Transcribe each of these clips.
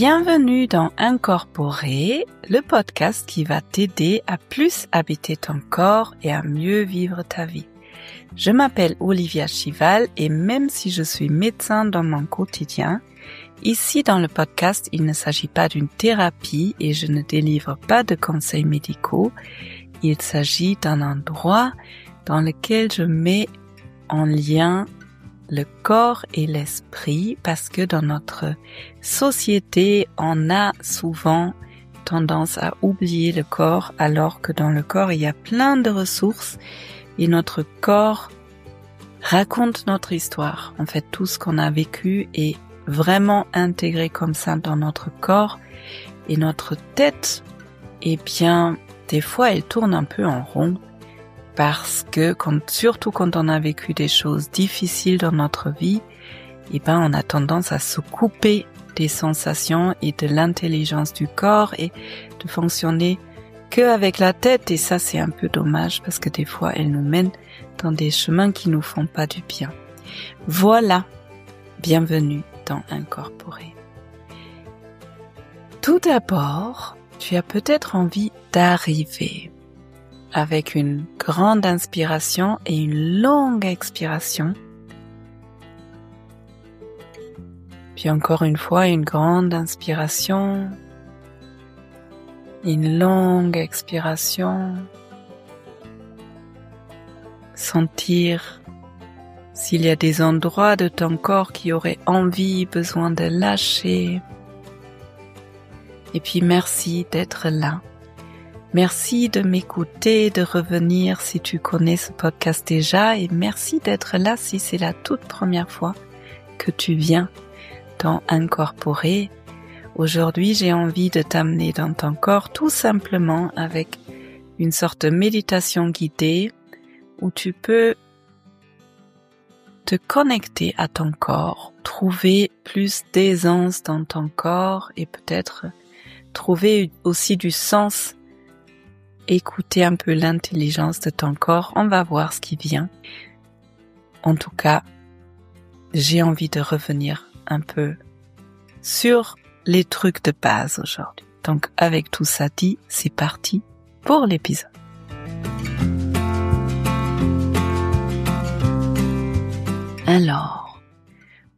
Bienvenue dans Incorporer, le podcast qui va t'aider à plus habiter ton corps et à mieux vivre ta vie. Je m'appelle Olivia Chival et même si je suis médecin dans mon quotidien, ici dans le podcast, il ne s'agit pas d'une thérapie et je ne délivre pas de conseils médicaux. Il s'agit d'un endroit dans lequel je mets en lien le corps et l'esprit parce que dans notre société, on a souvent tendance à oublier le corps alors que dans le corps, il y a plein de ressources et notre corps raconte notre histoire. En fait, tout ce qu'on a vécu est vraiment intégré comme ça dans notre corps et notre tête, eh bien, des fois, elle tourne un peu en rond. Parce que surtout quand on a vécu des choses difficiles dans notre vie, on a tendance à se couper des sensations et de l'intelligence du corps et de fonctionner qu'avec la tête. Et ça, c'est un peu dommage parce que des fois, elle nous mène dans des chemins qui nous font pas du bien. Voilà, bienvenue dans Incorporer. Tout d'abord, tu as peut-être envie d'arriver avec une grande inspiration et une longue expiration. Puis encore une fois, une grande inspiration, une longue expiration. Sentir s'il y a des endroits de ton corps qui auraient envie, besoin de lâcher. Et puis merci d'être là. Merci de m'écouter, de revenir si tu connais ce podcast déjà et merci d'être là si c'est la toute première fois que tu viens dans Incorporer. Aujourd'hui, j'ai envie de t'amener dans ton corps tout simplement avec une sorte de méditation guidée où tu peux te connecter à ton corps, trouver plus d'aisance dans ton corps et peut-être trouver aussi du sens. Écouter un peu l'intelligence de ton corps, on va voir ce qui vient. En tout cas, j'ai envie de revenir un peu sur les trucs de base aujourd'hui. Donc avec tout ça dit, c'est parti pour l'épisode. Alors,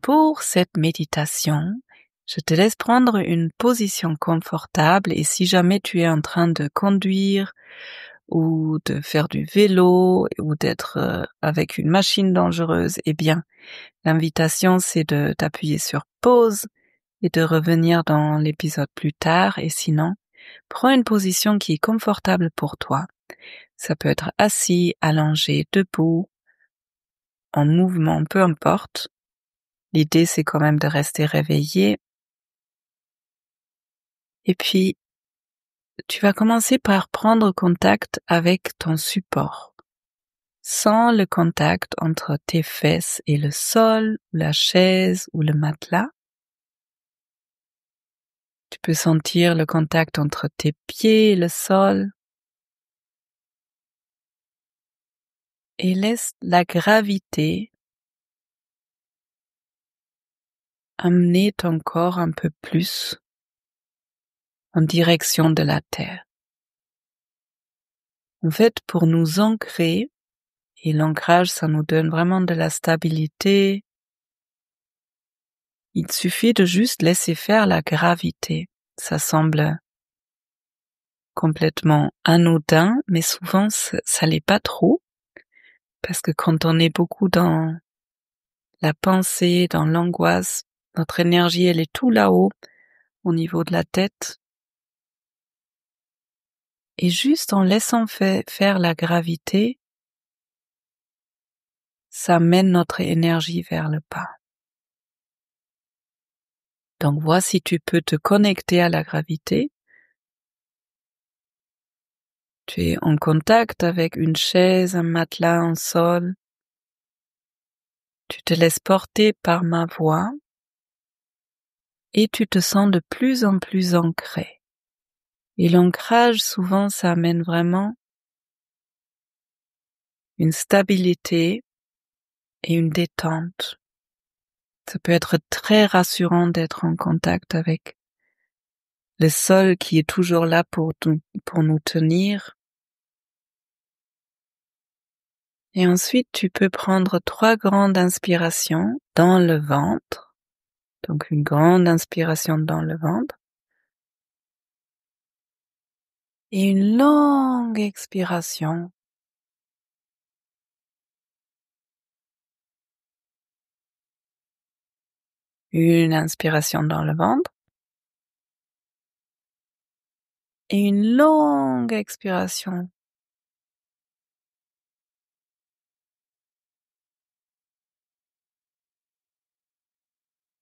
pour cette méditation, je te laisse prendre une position confortable et si jamais tu es en train de conduire ou de faire du vélo ou d'être avec une machine dangereuse, l'invitation c'est de t'appuyer sur pause et de revenir dans l'épisode plus tard et sinon, prends une position qui est confortable pour toi. Ça peut être assis, allongé, debout, en mouvement, peu importe. L'idée c'est quand même de rester réveillé. Et puis, tu vas commencer par prendre contact avec ton support. Sens le contact entre tes fesses et le sol, la chaise ou le matelas. Tu peux sentir le contact entre tes pieds et le sol. Et laisse la gravité amener ton corps un peu plus en direction de la terre. En fait, pour nous ancrer, et l'ancrage, ça nous donne vraiment de la stabilité, il suffit de juste laisser faire la gravité. Ça semble complètement anodin, mais souvent ça l'est pas trop, parce que quand on est beaucoup dans la pensée, dans l'angoisse, notre énergie elle est tout là-haut, au niveau de la tête. Et juste en laissant faire la gravité, ça mène notre énergie vers le bas. Donc voici, tu peux te connecter à la gravité. Tu es en contact avec une chaise, un matelas, un sol. Tu te laisses porter par ma voix et tu te sens de plus en plus ancré. Et l'ancrage, souvent, ça amène vraiment une stabilité et une détente. Ça peut être très rassurant d'être en contact avec le sol qui est toujours là pour nous tenir. Et ensuite, tu peux prendre 3 grandes inspirations dans le ventre. Donc une grande inspiration dans le ventre. Et une longue expiration. Une inspiration dans le ventre. Et une longue expiration.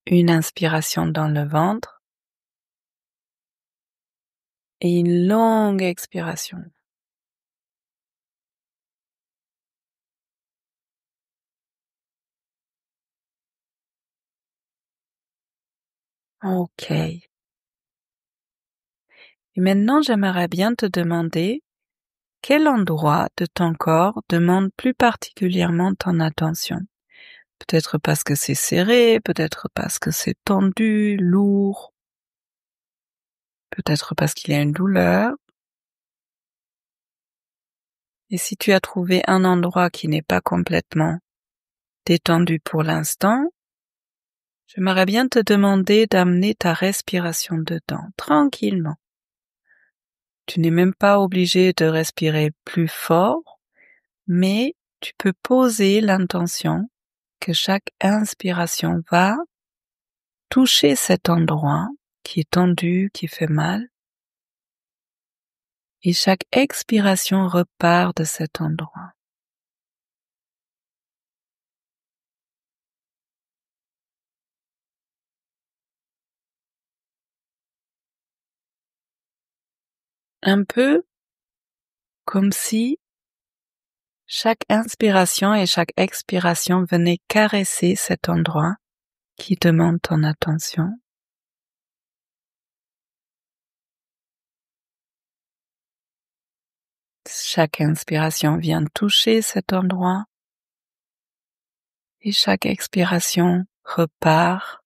Une inspiration dans le ventre. Et une longue expiration. Ok. Et maintenant, j'aimerais bien te demander quel endroit de ton corps demande plus particulièrement ton attention. Peut-être parce que c'est serré, peut-être parce que c'est tendu, lourd, peut-être parce qu'il y a une douleur. Et si tu as trouvé un endroit qui n'est pas complètement détendu pour l'instant, j'aimerais bien te demander d'amener ta respiration dedans, tranquillement. Tu n'es même pas obligé de respirer plus fort, mais tu peux poser l'intention que chaque inspiration va toucher cet endroit qui est tendu, qui fait mal, et chaque expiration repart de cet endroit. Un peu comme si chaque inspiration et chaque expiration venait caresser cet endroit qui demande ton attention. Chaque inspiration vient toucher cet endroit et chaque expiration repart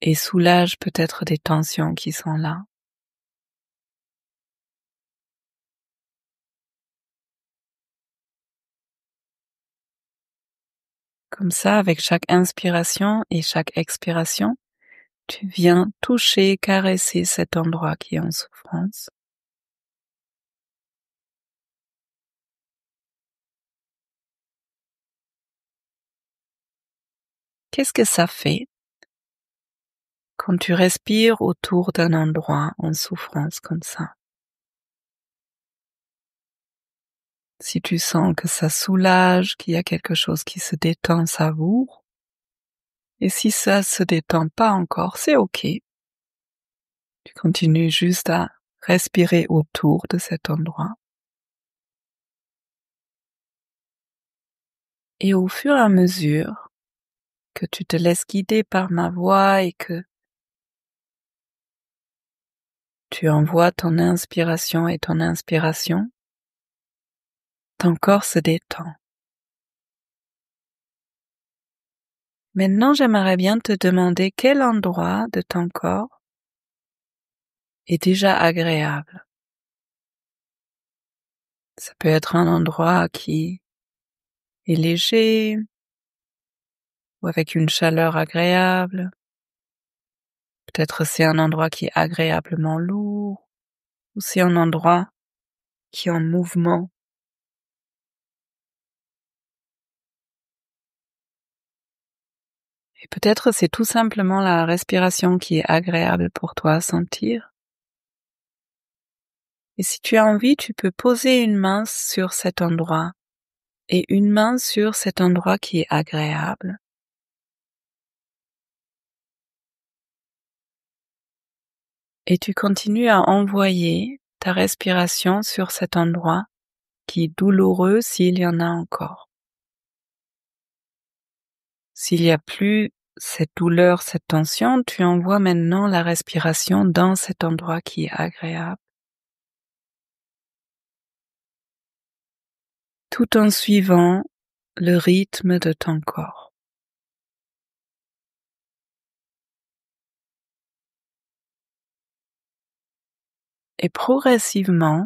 et soulage peut-être des tensions qui sont là. Comme ça, avec chaque inspiration et chaque expiration, tu viens toucher, caresser cet endroit qui est en souffrance. Qu'est-ce que ça fait quand tu respires autour d'un endroit en souffrance comme ça? Si tu sens que ça soulage, qu'il y a quelque chose qui se détend, savoure. Et si ça se détend pas encore, c'est ok. Tu continues juste à respirer autour de cet endroit. Et au fur et à mesure que tu te laisses guider par ma voix et que tu envoies ton inspiration et ton inspiration, ton corps se détend. Maintenant, j'aimerais bien te demander quel endroit de ton corps est déjà agréable. Ça peut être un endroit qui est léger ou avec une chaleur agréable. Peut-être c'est un endroit qui est agréablement lourd ou c'est un endroit qui est en mouvement. Et peut-être c'est tout simplement la respiration qui est agréable pour toi à sentir. Et si tu as envie, tu peux poser une main sur cet endroit et une main sur cet endroit qui est agréable. Et tu continues à envoyer ta respiration sur cet endroit qui est douloureux s'il y en a encore. S'il n'y a plus cette douleur, cette tension, tu envoies maintenant la respiration dans cet endroit qui est agréable. Tout en suivant le rythme de ton corps. Et progressivement,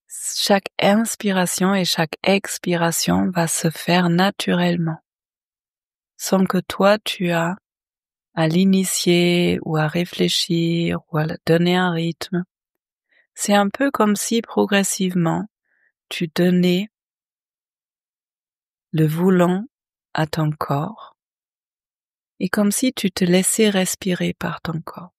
chaque inspiration et chaque expiration va se faire naturellement, sans que toi tu as à l'initier ou à réfléchir ou à donner un rythme. C'est un peu comme si progressivement tu donnais le volant à ton corps et comme si tu te laissais respirer par ton corps.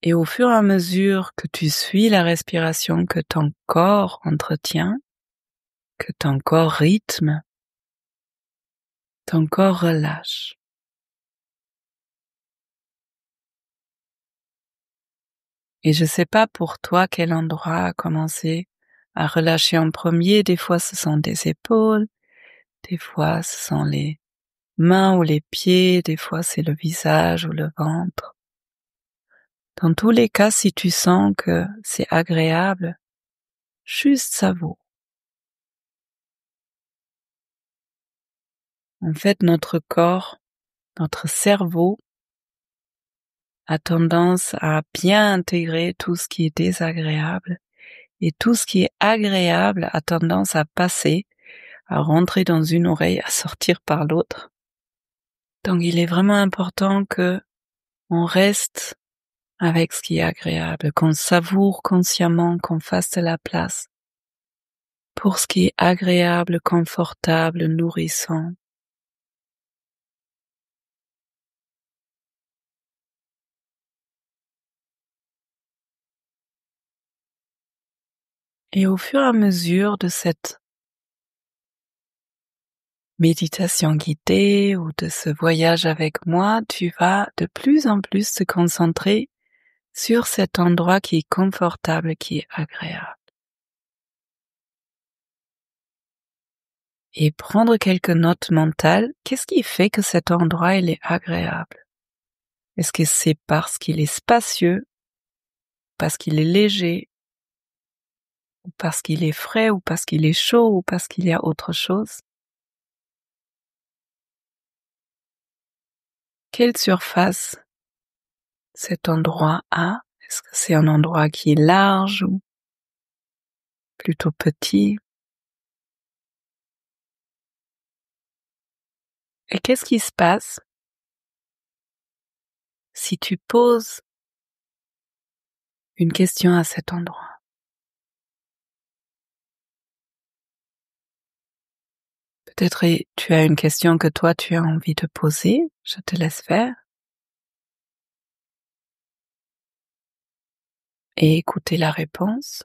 Et au fur et à mesure que tu suis la respiration que ton corps entretient, que ton corps rythme, ton corps relâche. Et je sais pas pour toi quel endroit a commencé à relâcher en premier. Des fois ce sont des épaules, des fois ce sont les mains ou les pieds, des fois c'est le visage ou le ventre. Dans tous les cas, si tu sens que c'est agréable, juste savoure. En fait, notre corps, notre cerveau a tendance à bien intégrer tout ce qui est désagréable et tout ce qui est agréable a tendance à passer, à rentrer dans une oreille, à sortir par l'autre. Donc il est vraiment important que on reste avec ce qui est agréable, qu'on savoure consciemment, qu'on fasse de la place pour ce qui est agréable, confortable, nourrissant. Et au fur et à mesure de cette méditation guidée ou de ce voyage avec moi, tu vas de plus en plus te concentrer sur cet endroit qui est confortable, qui est agréable. Et prendre quelques notes mentales, qu'est-ce qui fait que cet endroit il est agréable? Est-ce que c'est parce qu'il est spacieux, parce qu'il est léger, ou parce qu'il est frais, ou parce qu'il est chaud, ou parce qu'il y a autre chose? Quelle surface cet endroit a? Est-ce que c'est un endroit qui est large ou plutôt petit? Et qu'est-ce qui se passe si tu poses une question à cet endroit? Peut-être tu as une question que toi tu as envie de poser, je te laisse faire. Et écouter la réponse.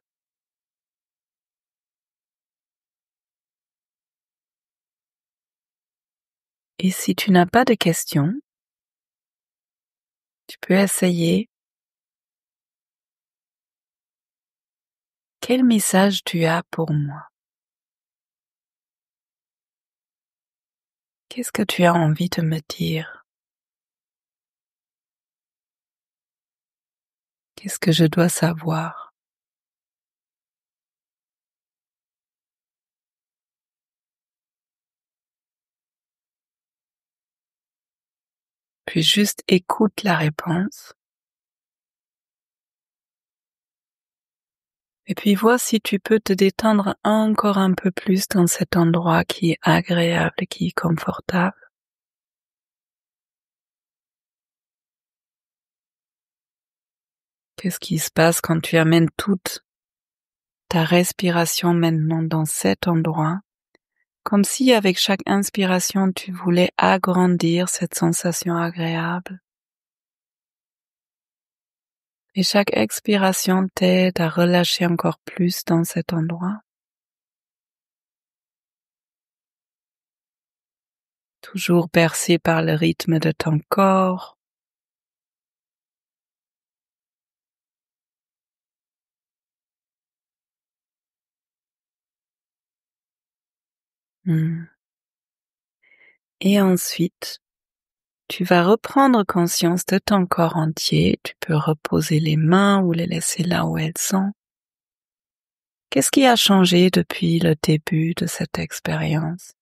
Et si tu n'as pas de questions, tu peux essayer quel message tu as pour moi. Qu'est-ce que tu as envie de me dire? Qu'est-ce que je dois savoir? Puis juste écoute la réponse. Et puis vois si tu peux te détendre encore un peu plus dans cet endroit qui est agréable, qui est confortable. Qu'est-ce qui se passe quand tu amènes toute ta respiration maintenant dans cet endroit? Comme si avec chaque inspiration, tu voulais agrandir cette sensation agréable. Et chaque expiration t'aide à relâcher encore plus dans cet endroit. Toujours bercé par le rythme de ton corps. Et ensuite, tu vas reprendre conscience de ton corps entier. Tu peux reposer les mains ou les laisser là où elles sont. Qu'est-ce qui a changé depuis le début de cette expérience?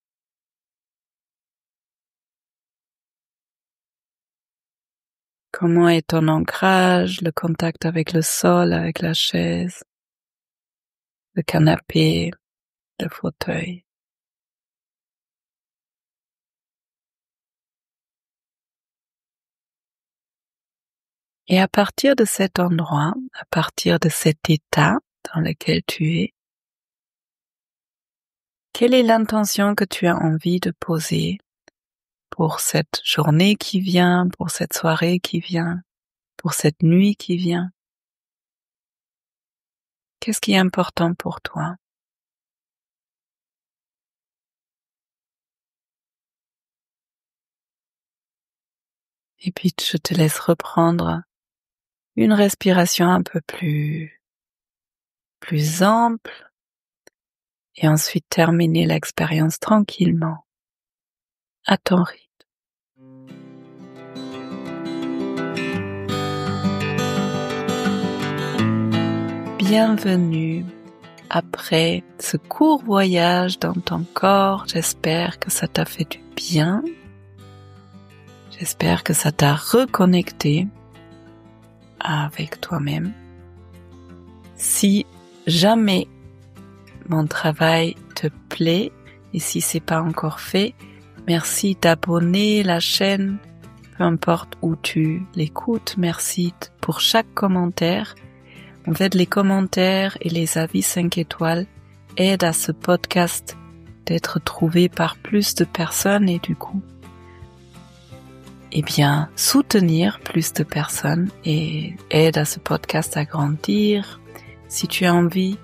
Comment est ton ancrage, le contact avec le sol, avec la chaise, le canapé, le fauteuil. Et à partir de cet endroit, à partir de cet état dans lequel tu es, quelle est l'intention que tu as envie de poser pour cette journée qui vient, pour cette soirée qui vient, pour cette nuit qui vient? Qu'est-ce qui est important pour toi? Et puis je te laisse reprendre une respiration un peu plus ample et ensuite terminer l'expérience tranquillement, à ton rythme. Bienvenue après ce court voyage dans ton corps. J'espère que ça t'a fait du bien. J'espère que ça t'a reconnecté avec toi-même. Si jamais mon travail te plaît et si c'est pas encore fait, merci d'abonner la chaîne, peu importe où tu l'écoutes. Merci pour chaque commentaire. En fait, les commentaires et les avis 5 étoiles aident à ce podcast d'être trouvé par plus de personnes et du coup, soutenir plus de personnes et aide à ce podcast à grandir. Si tu as envie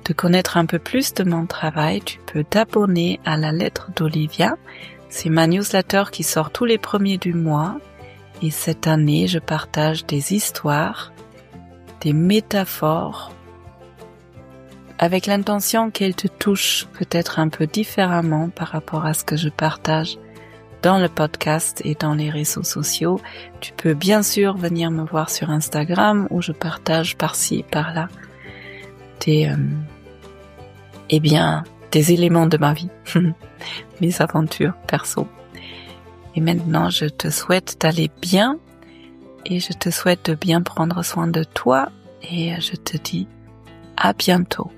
de connaître un peu plus de mon travail, tu peux t'abonner à la lettre d'Olivia. C'est ma newsletter qui sort tous les premiers du mois et cette année, je partage des histoires, des métaphores avec l'intention qu'elles te touchent peut-être un peu différemment par rapport à ce que je partage dans le podcast et dans les réseaux sociaux. Tu peux bien sûr venir me voir sur Instagram où je partage par-ci, par-là des éléments de ma vie, mes aventures perso. Et maintenant, je te souhaite d'aller bien et je te souhaite de bien prendre soin de toi et je te dis à bientôt.